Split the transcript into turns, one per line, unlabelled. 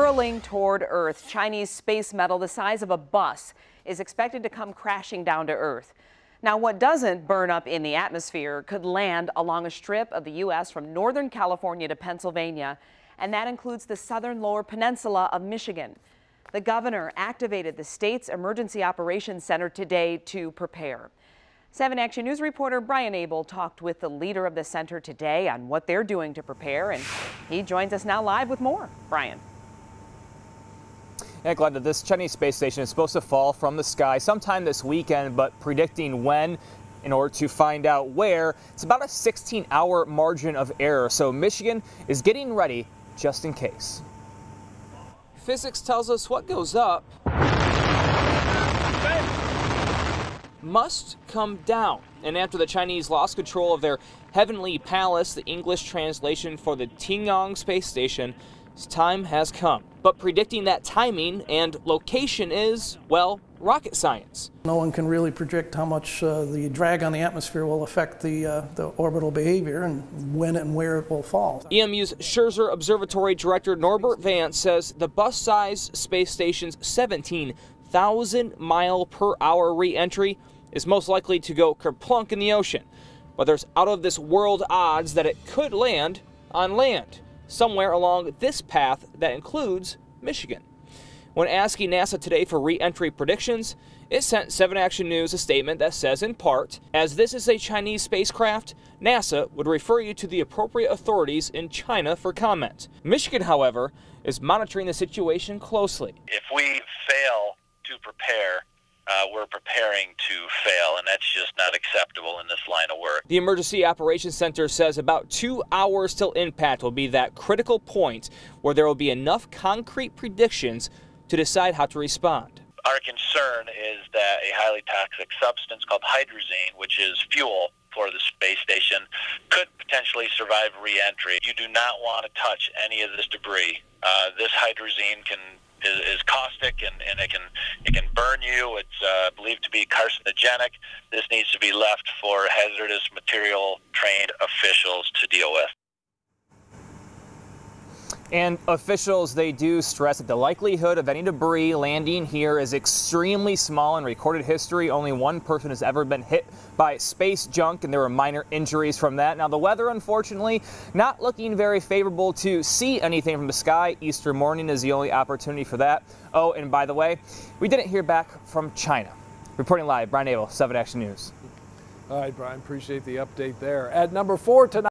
Hurling toward Earth, Chinese space metal the size of a bus is expected to come crashing down to Earth. Now, what doesn't burn up in the atmosphere could land along a strip of the U.S. from Northern California to Pennsylvania, and that includes the southern lower peninsula of Michigan. The governor activated the state's Emergency Operations Center today to prepare. 7 Action News reporter Brian Abel talked with the leader of the center today on what they're doing to prepare, and he joins us now live with more. Brian.
Yeah, glad that this Chinese space station is supposed to fall from the sky sometime this weekend, but predicting when in order to find out where, it's about a 16-hour margin of error. So Michigan is getting ready just in case. Physics tells us what goes up must come down. And after the Chinese lost control of their heavenly palace, the English translation for the Tiangong space station, time has come. But predicting that timing and location is, well, rocket science.
No one can really predict how much the drag on the atmosphere will affect the orbital behavior and when and where it will fall.
EMU's Scherzer Observatory Director Norbert Vance says the bus-sized space station's 17,000-mile-per-hour re-entry is most likely to go kerplunk in the ocean. But there's out-of-this-world odds that it could land on land, somewhere along this path that includes Michigan. When asking NASA today for re-entry predictions, it sent 7 Action News a statement that says, in part, as this is a Chinese spacecraft, NASA would refer you to the appropriate authorities in China for comment. Michigan, however, is monitoring the situation closely.
If we fail to prepare, we're preparing to fail, and that's just not acceptable in this line of work.
The Emergency Operations Center says about 2 hours till impact will be that critical point where there will be enough concrete predictions to decide how to respond.
Our concern is that a highly toxic substance called hydrazine, which is fuel for the space station, could potentially survive re-entry. You do not want to touch any of this debris. This hydrazine is caustic and it can burn you. It's believed to be carcinogenic. This needs to be left for hazardous material trained officials to deal with.
And officials, they do stress that the likelihood of any debris landing here is extremely small. In recorded history, only one person has ever been hit by space junk, and there were minor injuries from that. Now, the weather, unfortunately, not looking very favorable to see anything from the sky. Easter morning is the only opportunity for that. Oh, and by the way, we didn't hear back from China. Reporting live, Brian Abel, 7 Action News.
All right, Brian, appreciate the update there. At number 4 tonight.